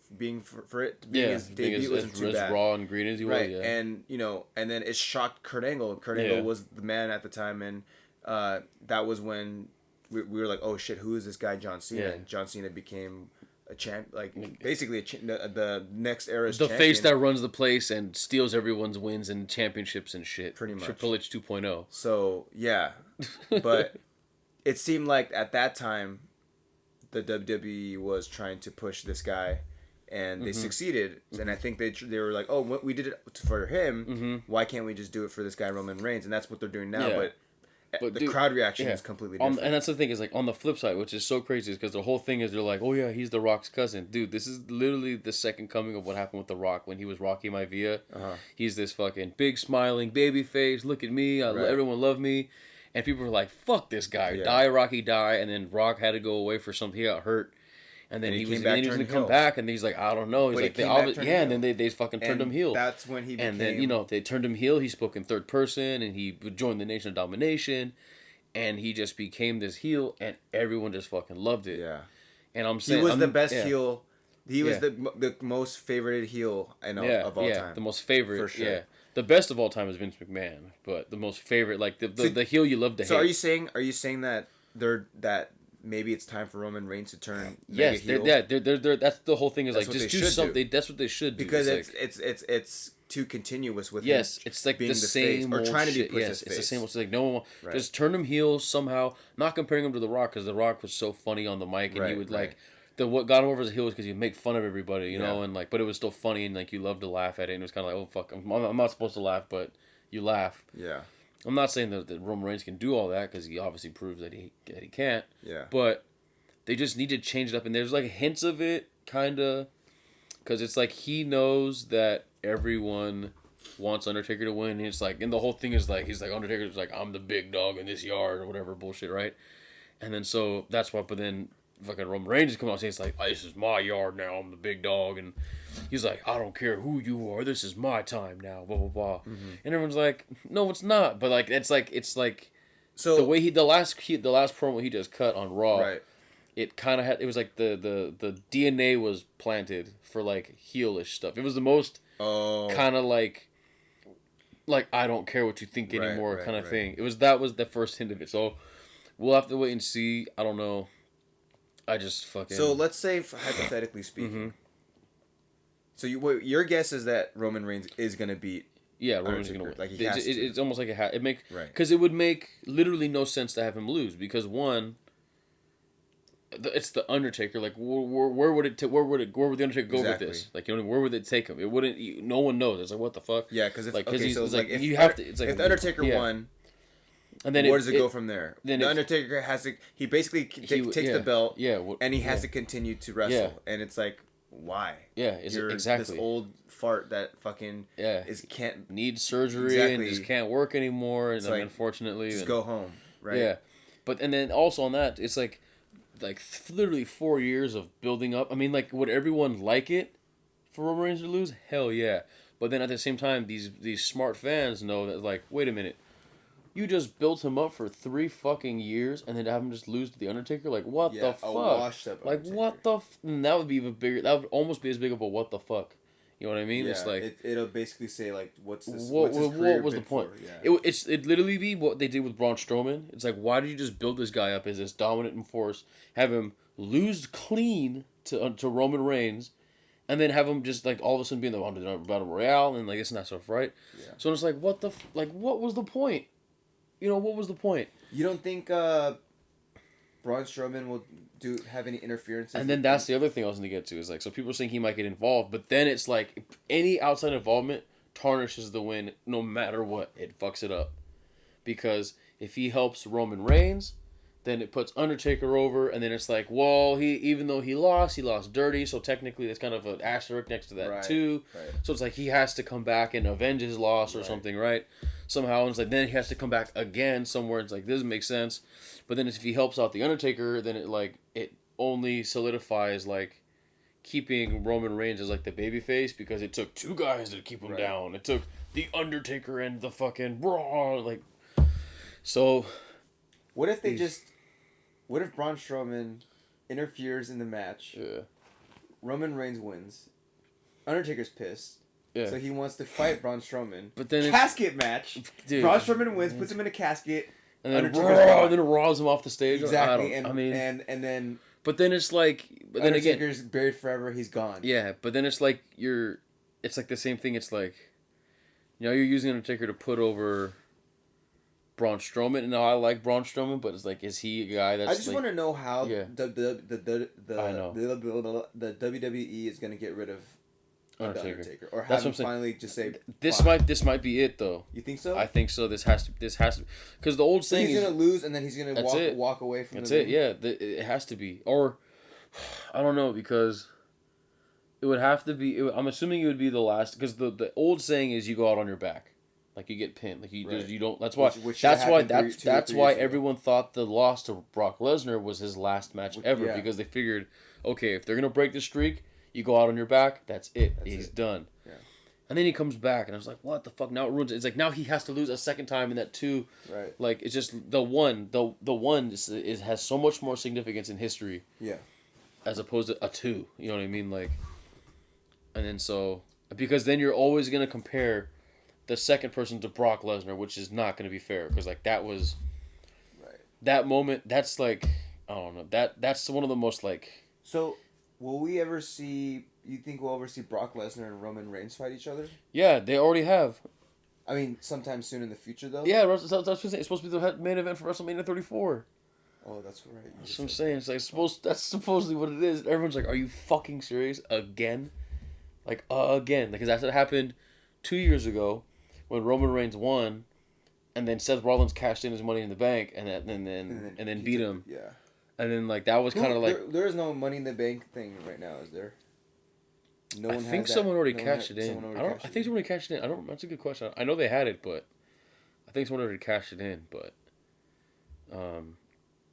for it being his debut wasn't too bad. Raw and green as he was, and and then it shocked Kurt Angle. Kurt Angle was the man at the time, and that was when we were like, oh shit, who is this guy John Cena? And John Cena became basically the next era's the champion. face that runs the place and steals everyone's wins and championships and shit. Pretty much. Triple H 2.0. So yeah, but it seemed like at that time, the WWE was trying to push this guy, and they succeeded. And I think they were like, oh, we did it for him. Why can't we just do it for this guy Roman Reigns? And that's what they're doing now. Yeah. But the crowd reaction is completely different. And that's the thing is like on the flip side, which is so crazy, is because the whole thing is they're like, oh yeah, he's The Rock's cousin, dude. This is literally the second coming of what happened with The Rock when he was Rocky Maivia. He's this fucking big smiling baby face. Look at me, everyone love me, and people were like, fuck this guy, die Rocky die, and then Rock had to go away for something. He got hurt. And then he was going to come back, and he's like, I don't know. He's like, and then they fucking turned him heel. That's when he became... And then, they turned him heel. He spoke in third person, and he joined the Nation of Domination, and he just became this heel, and everyone just fucking loved it. Yeah. And I'm saying... He was the best heel. He was the most favorited heel of all time. Yeah, the most favorite. For sure. Yeah. The best of all time is Vince McMahon, but the most favorite, like, the heel you love to hate. So are you saying that maybe it's time for Roman Reigns to turn yes, heel? They're that's the whole thing is that's like just do something. That's what they should do. Because it's too continuous with him. It's like being the same or trying to be pushed it's the same. It's like no one just turn him heel somehow. Not comparing him to The Rock because The Rock was so funny on the mic and he would like what got him over as a heel was because he'd make fun of everybody, you know, and like but it was still funny and like you loved to laugh at it and it was kind of like oh fuck I'm not supposed to laugh but you laugh. Yeah. I'm not saying that Roman Reigns can do all that because he obviously proves that he can't. Yeah. But they just need to change it up, and there's like hints of it, kind of, because it's like he knows that everyone wants Undertaker to win. And it's like, and the whole thing is like he's like Undertaker's like I'm the big dog in this yard or whatever bullshit, right? And then so that's why. But then fucking Roman Reigns come out and say it's like this is my yard now. I'm the big dog, and he's like I don't care who you are. This is my time now. Blah blah blah. And everyone's like, no, it's not. But like it's like so the way the last promo he just cut on Raw. Right. It kind of had. It was like the DNA was planted for like heelish stuff. It was the most kind of like I don't care what you think anymore kind of thing. That was the first hint of it. So we'll have to wait and see. I don't know. I just fucking. So let's say hypothetically speaking. So your guess is that Roman Reigns is gonna beat. Yeah, Roman's gonna win. Like he has to. It's almost like because it would make literally no sense to have him lose because one. It's the Undertaker. Like, where would the Undertaker go with this? Like, where would it take him? It wouldn't. No one knows. It's like, what the fuck? Yeah, because if the Undertaker won, and then where does it go from there? Then the Undertaker has to. He basically takes the belt. And he has to continue to wrestle. Yeah. And it's like, why? Yeah, exactly. This old fart that fucking can't need surgery and just can't work anymore. And like, unfortunately, just go home. Right. Yeah, but and then also on that, it's like literally 4 years of building up. I mean, like, would everyone like it for Roman Reigns to lose? Hell yeah. But then at the same time, these smart fans know that, like, wait a minute. You just built him up for 3 fucking years and then have him just lose to The Undertaker? Like, what the fuck? Like, what the that would be even bigger. That would almost be as big of a what the fuck. You know what I mean? Yeah, it's like it'll basically say like, what was the point? Yeah. It literally be what they did with Braun Strowman. It's like, why did you just build this guy up as this dominant force, have him lose clean to Roman Reigns, and then have him just like all of a sudden be in the Battle Royale and like this and that stuff, right? Yeah. So it's like, what was the point? You know, what was the point? You don't think Braun Strowman will have any interferences? And then that's the other thing I was going to get to is like, so people are saying he might get involved, but then it's like any outside involvement tarnishes the win no matter what. It fucks it up. Because if he helps Roman Reigns, then it puts Undertaker over, and then it's like, well, even though he lost dirty, so technically that's kind of an asterisk next to that too. Right. So it's like he has to come back and avenge his loss or something, right? Somehow, and it's like then he has to come back again somewhere. It's like, this doesn't make sense. But then if he helps out the Undertaker, then it only solidifies like keeping Roman Reigns as like the babyface because it took 2 guys to keep him down. It took the Undertaker and the fucking Braun, like. So, what if what if Braun Strowman interferes in the match? Yeah. Roman Reigns wins. Undertaker's pissed. Yeah. So he wants to fight Braun Strowman. But then casket match. Dude. Braun Strowman wins, puts him in a casket. And then Raw's him off the stage. Exactly. And then But then it's like, but then again, Undertaker's buried forever. He's gone. Yeah, but then it's like it's like the same thing. It's like, you're using Undertaker to put over Braun Strowman. And now I like Braun Strowman, but it's like, is he a guy that's? I just want to know how the WWE is going to get rid of Undertaker, or have him finally just say this might be it though. You think so? I think so. This has to because the old saying he's gonna lose and then he's gonna walk away from. That's it. Yeah, it has to be, or I don't know, because it would have to be. I'm assuming it would be the last, because the old saying is you go out on your back, like you get pinned, like you don't. That's why that's why everyone thought the loss to Brock Lesnar was his last match ever, because they figured, okay, if they're gonna break the streak, you go out on your back, that's it. He's done. Yeah. And then he comes back, and I was like, what the fuck? Now it ruins it. It's like, now he has to lose a second time in that 2. Right. Like, it's just the one has so much more significance in history. Yeah. As opposed to a 2. You know what I mean? Like, and then so, because then you're always going to compare the second person to Brock Lesnar, which is not going to be fair. Because, like, that was, that moment, that's like, I don't know. That's one of the most, like. So, will we ever see? You think we'll ever see Brock Lesnar and Roman Reigns fight each other? Yeah, they already have. I mean, sometime soon in the future, though. Yeah, it's supposed to be the main event for WrestleMania 34. Oh, that's right. That's what I'm saying. It's like that's supposedly what it is. Everyone's like, "Are you fucking serious again?" Like again, because that's what happened 2 years ago when Roman Reigns won, and then Seth Rollins cashed in his Money in the Bank, and then beat him. Yeah. And then, like, that was kind of like... There is no Money in the Bank thing right now, is there? I think someone already cashed it in. I think someone already cashed it in. That's a good question. I know they had it, but... I think someone already cashed it in, but...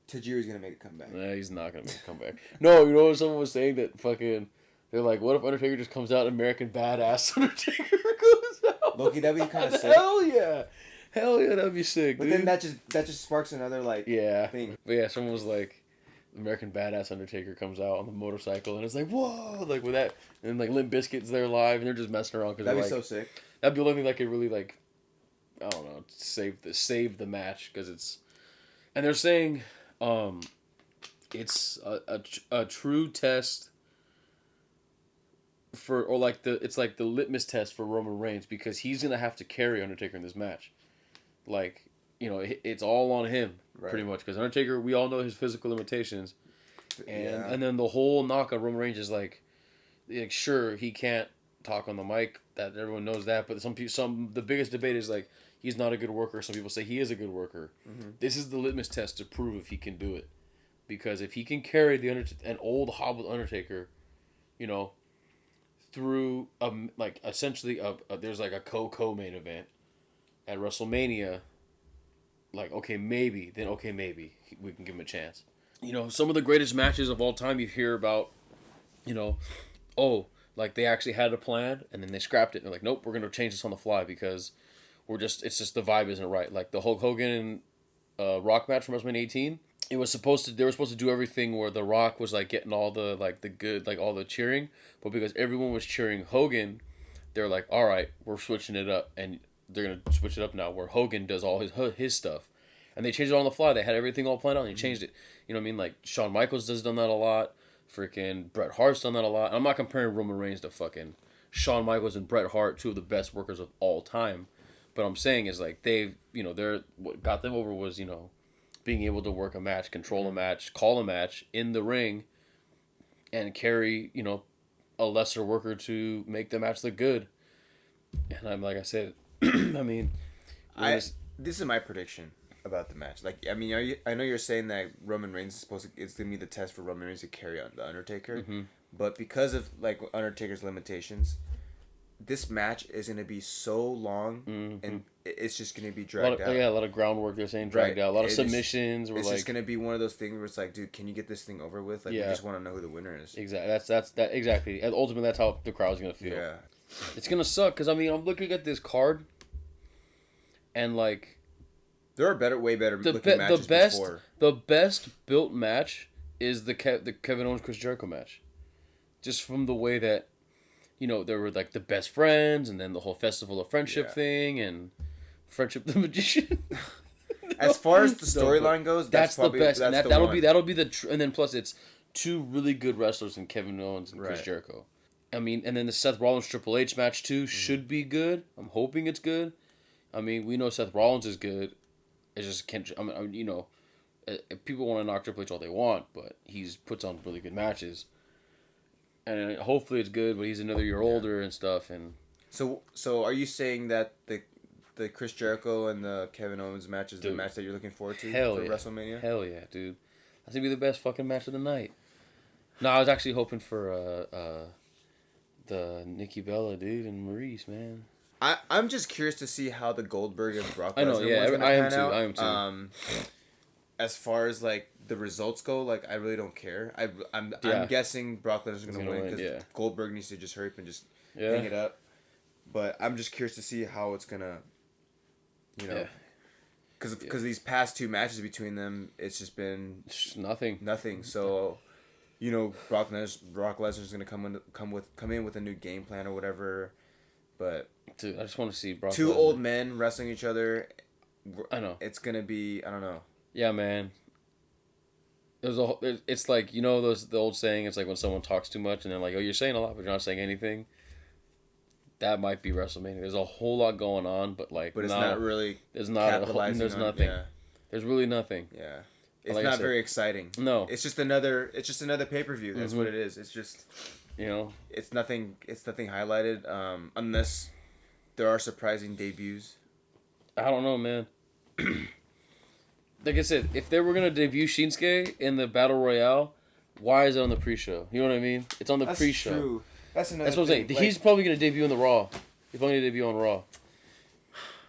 Tajiri's gonna make a comeback. Nah, he's not gonna make a comeback. No, you know what someone was saying? That fucking... They're like, what if Undertaker just comes out, American Badass Undertaker goes out? Loki, that'd be kind of sick. Hell yeah! Hell yeah, that'd be sick, But dude. then that just sparks another, like, thing. But yeah, someone was like... American Badass Undertaker comes out on the motorcycle, and it's like, whoa, like with that, and like Limp Bizkit's there live, and they're just messing around because that'd be so sick. That'd be the only thing that could really, like, I don't know, save the match, because it's, and they're saying, it's a true test for, or like it's like the litmus test for Roman Reigns, because he's gonna have to carry Undertaker in this match, like. You know, it's all on him, pretty much. Because Undertaker, we all know his physical limitations. And then the whole knock on Roman Reigns is like, sure, he can't talk on the mic. That everyone knows that. But the biggest debate is like, he's not a good worker. Some people say he is a good worker. Mm-hmm. This is the litmus test to prove if he can do it. Because if he can carry an old hobbled Undertaker, you know, through essentially there's like a co-main event at WrestleMania. Like, maybe we can give him a chance. You know, some of the greatest matches of all time you hear about, you know, like they actually had a plan and then they scrapped it. And they're like, nope, we're going to change this on the fly because it's just the vibe isn't right. Like the Hulk Hogan and Rock match from WrestleMania 18, they were supposed to do everything where The Rock was like getting all the, like the good, like all the cheering. But because everyone was cheering Hogan, they're like, all right, we're switching it up. And they're going to switch it up now where Hogan does all his stuff. And they changed it on the fly. They had everything all planned out and they changed it. You know what I mean? Like, Shawn Michaels has done that a lot. Freaking Bret Hart's done that a lot. I'm not comparing Roman Reigns to fucking Shawn Michaels and Bret Hart, two of the best workers of all time. But I'm saying is, like, what got them over was, you know, being able to work a match, control a match, call a match in the ring, and carry, you know, a lesser worker to make the match look good. And I'm, like I said... I mean, this is my prediction about the match. Like, I mean, I know you're saying that Roman Reigns it's gonna be the test for Roman Reigns to carry on the Undertaker, but because of like Undertaker's limitations, this match is gonna be so long and it's just gonna be dragged out. Yeah, a lot of groundwork. They're saying dragged out. A lot of submissions. It's just gonna be one of those things where it's like, dude, can you get this thing over with? Like, we just want to know who the winner is. Exactly. That's exactly. And ultimately, that's how the crowd's gonna feel. Yeah. It's gonna suck because I mean I'm looking at this card, and like, there are way better looking matches before. The best built match is the Kevin Owens Chris Jericho match, just from the way that, you know, there were like the best friends, and then the whole Festival of Friendship thing, and Friendship the Magician. As far as the storyline goes, that's probably, the best. That'll be the and then plus it's two really good wrestlers in Kevin Owens and Chris Jericho. I mean, and then the Seth Rollins Triple H match too should be good. I'm hoping it's good. I mean, we know Seth Rollins is good. It just can't. I mean, you know, people want to knock Triple H all they want, but he's puts on really good matches. And hopefully it's good, but he's another year older and stuff. And so are you saying that the Chris Jericho and the Kevin Owens match is the match that you're looking forward to for WrestleMania? Hell yeah, dude. That's gonna be the best fucking match of the night. No, I was actually hoping for the Nikki Bella, dude, and Maurice, man. I'm just curious to see how the Goldberg and Brock Lesnar I know, yeah, I am too. As far as like the results go, like I really don't care. I'm guessing Brock Lesnar's gonna win because Goldberg needs to just hurry up and just hang it up. But I'm just curious to see how it's gonna, you know, because these past two matches between them, it's just been nothing. So, you know, Brock Lesnar's gonna come in with a new game plan or whatever. But dude, I just want to see Brock two Lesnar. Old men wrestling each other. I know it's gonna be. I don't know. Yeah, man. It's like, you know, the old saying. It's like when someone talks too much and they're like, "Oh, you're saying a lot, but you're not saying anything." That might be WrestleMania. There's a whole lot going on, but it's not really. There's not. There's nothing. Yeah. There's really nothing. Yeah, it's not very exciting. No, it's just another pay-per-view. That's what it is. It's just, you know, it's nothing highlighted. Unless there are surprising debuts. I don't know, man. Like I said, if they were gonna debut Shinsuke in the Battle Royale, why is it on the pre-show? You know what I mean? It's on the pre-show. That's true. That's what I'm saying. Like, he's probably gonna debut in the Raw. He's probably gonna debut on Raw.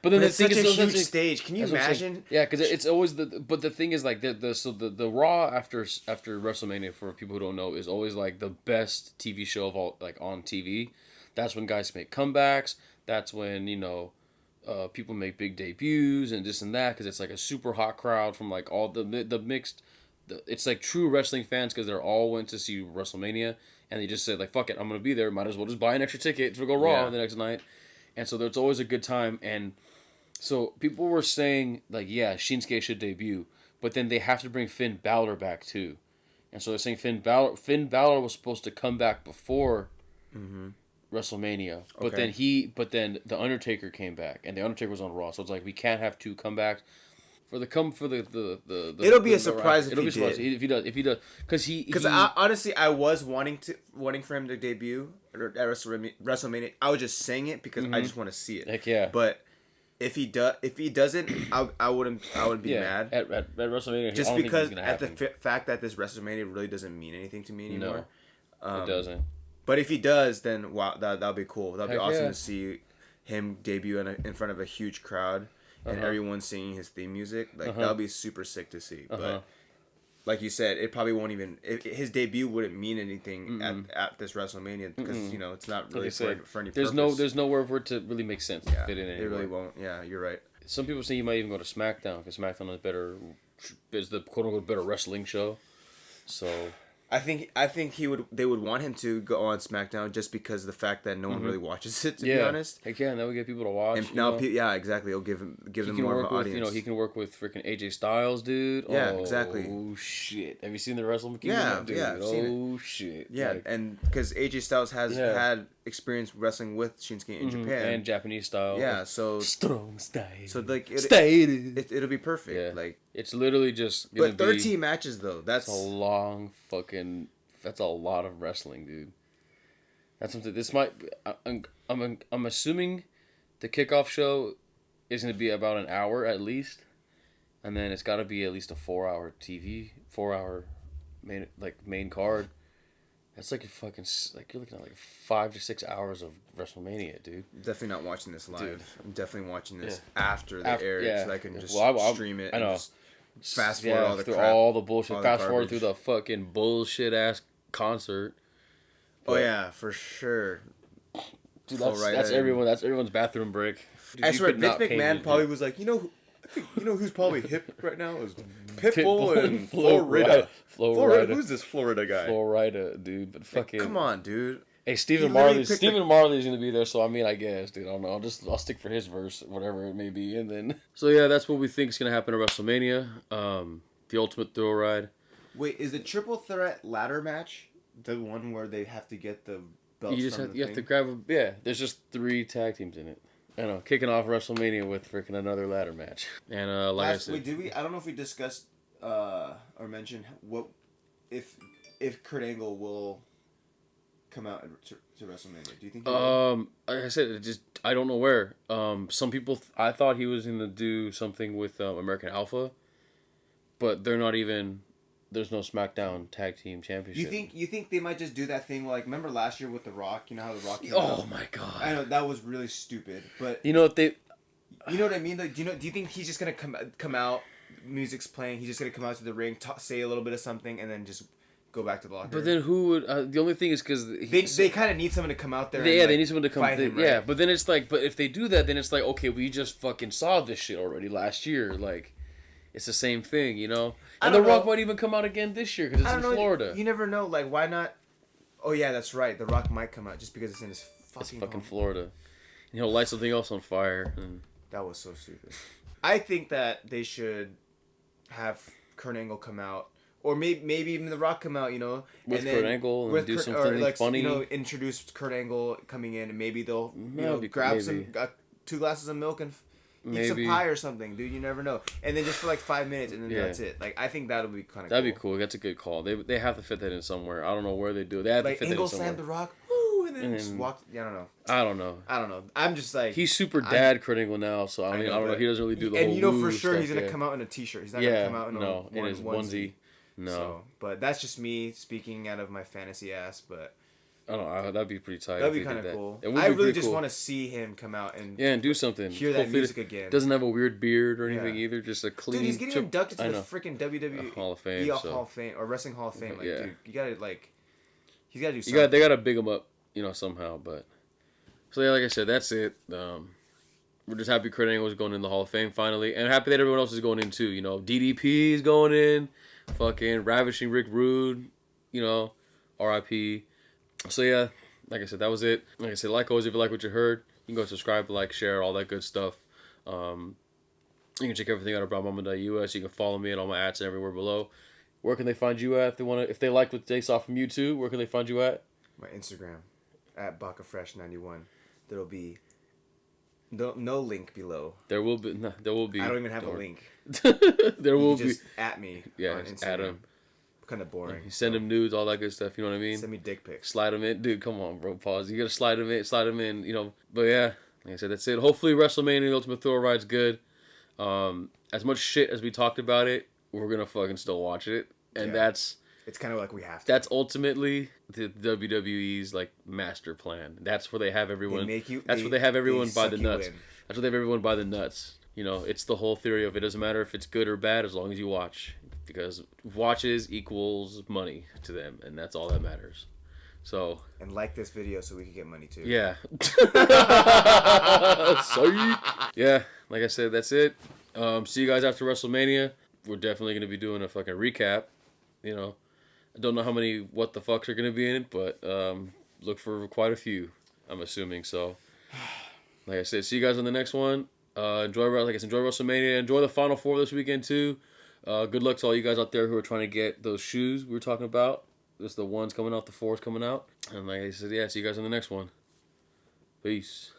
But then it's such a huge stage. Can you imagine? Yeah, because it's always But the thing is, like the Raw after WrestleMania, for people who don't know, is always like the best TV show of all, like on TV. That's when guys make comebacks. That's when, you know, people make big debuts and this and that, because it's like a super hot crowd from like all the mixed. It's like true wrestling fans, because they're all went to see WrestleMania, and they just said like, fuck it, I'm gonna be there. Might as well just buy an extra ticket to go Raw the next night. And so it's always a good time. And so people were saying like, yeah, Shinsuke should debut, but then they have to bring Finn Balor back too. And so they're saying Finn Balor was supposed to come back before WrestleMania, but then the Undertaker came back, and the Undertaker was on Raw. So it's like, we can't have two comebacks. It'll be a surprise if he does, because honestly, I was wanting for him to debut at WrestleMania. I was just saying it because I just want to see it. Heck yeah! But if he doesn't, I wouldn't be mad at WrestleMania. Just because at the fact that this WrestleMania really doesn't mean anything to me anymore. No, it doesn't. But if he does, then wow, that'll be cool. That'll be awesome to see him debut in front of a huge crowd. And everyone singing his theme music, like that'll be super sick to see. But like you said, it probably won't even. His debut wouldn't mean anything at this WrestleMania, because you know it's not really for any purpose. There's nowhere for it to really make sense to fit in anywhere. It really won't. Yeah, you're right. Some people say you might even go to SmackDown, because SmackDown is the quote unquote better wrestling show. So I think they would want him to go on SmackDown, just because of the fact that no one really watches it, to be honest. Heck yeah, that would get people to watch. And now, exactly. It'll give them more of an audience. You know, he can work with freaking AJ Styles, dude. Yeah, exactly. Oh shit! Have you seen the Wrestling Kingdom? Dude? Yeah, I've seen it. Oh shit! Yeah, like, and because AJ Styles has had experience wrestling with Shinsuke in Japan and Japanese style. Yeah, so strong style. So like it'll be perfect. Yeah. Like it's literally just. But 13 matches though. That's a long fucking. That's a lot of wrestling, dude. That's something. This might. I'm assuming the kickoff show is going to be about an hour at least, and then it's got to be at least a 4-hour TV, 4-hour main card. That's like you're looking at like 5 to 6 hours of WrestleMania, dude. Definitely not watching this live. Dude. I'm definitely watching this after the air, so I can just stream it. I know. Fast forward all the through crap, all the bullshit. Fast forward through the fucking bullshit ass concert. But, oh yeah, for sure. Dude, that's everyone. That's everyone's bathroom break. Dude, I swear, Vince McMahon probably was like, you know who's probably hip right now is Pitbull and Florida. Florida. Who's this Florida guy? Florida, dude. But fucking come on, dude. Hey, Stephen Marley's gonna be there, so I mean, I guess, dude. I don't know. I'll stick for his verse, whatever it may be, and then. So yeah, that's what we think is gonna happen at WrestleMania. The Ultimate Thrill Ride. Wait, is the triple threat ladder match the one where they have to get the belts? You have to grab there's just 3 tag teams in it. I know, kicking off WrestleMania with freaking another ladder match. And I said, wait, did we? I don't know if we discussed or mentioned what if Kurt Angle will come out to WrestleMania. Do you think? Like I said, I don't know where. Some people I thought he was gonna do something with American Alpha, but they're not even. There's no SmackDown Tag Team Championship. You think they might just do that thing like remember last year with The Rock? You know how The Rock came out? My god! I know that was really stupid, but you know what they. You know what I mean? Like, do you think he's just gonna come out? Music's playing. He's just gonna come out to the ring, say a little bit of something, and then just go back to the locker room. But then who would? The only thing is because they kind of need someone to come out there. They need someone to come. Yeah, but then it's like, but if they do that, then it's like, okay, we just fucking saw this shit already last year. Like, it's the same thing, you know. And The Rock might even come out again this year because it's in Florida. You never know. Like, why not? Oh yeah, that's right. The Rock might come out just because it's in his fucking Florida. And he'll light something else on fire. And... That was so stupid. I think that they should have Kurt Angle come out, or maybe even The Rock come out, you know, with Kurt Angle and do something funny. You know, introduce Kurt Angle coming in, and maybe they'll grab some 2 glasses of milk and eat some pie or something, dude. You never know. And then just for like 5 minutes, and then that's it. Like I think that'll be kind of. That'd be cool. That's a good call. They have to fit that in somewhere. I don't know where they do it. They have to fit Angle that in somewhere. slammed The Rock. And then just walked. Yeah, I don't know. I'm just like he's super dad Kurt Angle now, so I don't know. He doesn't really do the whole. And you know for sure he's gonna come out in a t-shirt. He's not gonna come out in his onesie. No. So, but that's just me speaking out of my fantasy ass. But I don't know. That'd be pretty tight. That'd be kind of cool. I really just want to see him come out and do something. Hear that music again. Doesn't have a weird beard or anything either. Just a clean. Dude, he's getting inducted to the freaking WWE Hall of Fame. Hall of Fame or Wrestling Hall of Fame. Like, dude, you gotta he's gotta do something. They gotta big him up. Somehow, but so yeah, like I said, that's it. We're just happy Kurt Angle is going in the Hall of Fame finally, and happy that everyone else is going in too. DDP is going in, fucking ravishing Rick Rude, R.I.P. So yeah, like I said, that was it. Like I said, like always, if you like what you heard, you can go subscribe, like, share, all that good stuff. You can check everything out at brownmama.us. You can follow me at all my ads and everywhere below. Where can they find you at if they like what they saw from you too? Where can they find you at? My Instagram. At BakaFresh91. There'll be no link below. There will be. I don't even have a link. There will be. Just at me. Yeah, on Instagram. at him. Kind of boring. You send him nudes, all that good stuff. You know what I mean? Send me dick pics. Slide them in, dude. Come on, bro. Pause. You gotta slide them in. But yeah, like I said, that's it. Hopefully, WrestleMania: The Ultimate Thrill Ride's good. As much shit as we talked about it, we're gonna fucking still watch it, and that's. It's kind of like we have to. That's ultimately the WWE's like master plan. That's where they have everyone. That's where they have everyone by the nuts. That's where they have everyone by the nuts. It's the whole theory of it doesn't matter if it's good or bad as long as you watch, because watches equals money to them, and that's all that matters. So. And like this video so we can get money too. Yeah. Yeah. Like I said, that's it. See you guys after WrestleMania. We're definitely gonna be doing a fucking recap. I don't know how many what the fucks are going to be in it, but look for quite a few, I'm assuming. So, like I said, see you guys on the next one. Enjoy WrestleMania. Enjoy the Final Four this weekend, too. Good luck to all you guys out there who are trying to get those shoes we were talking about. Just the ones coming out, the fours coming out. And like I said, yeah, see you guys on the next one. Peace.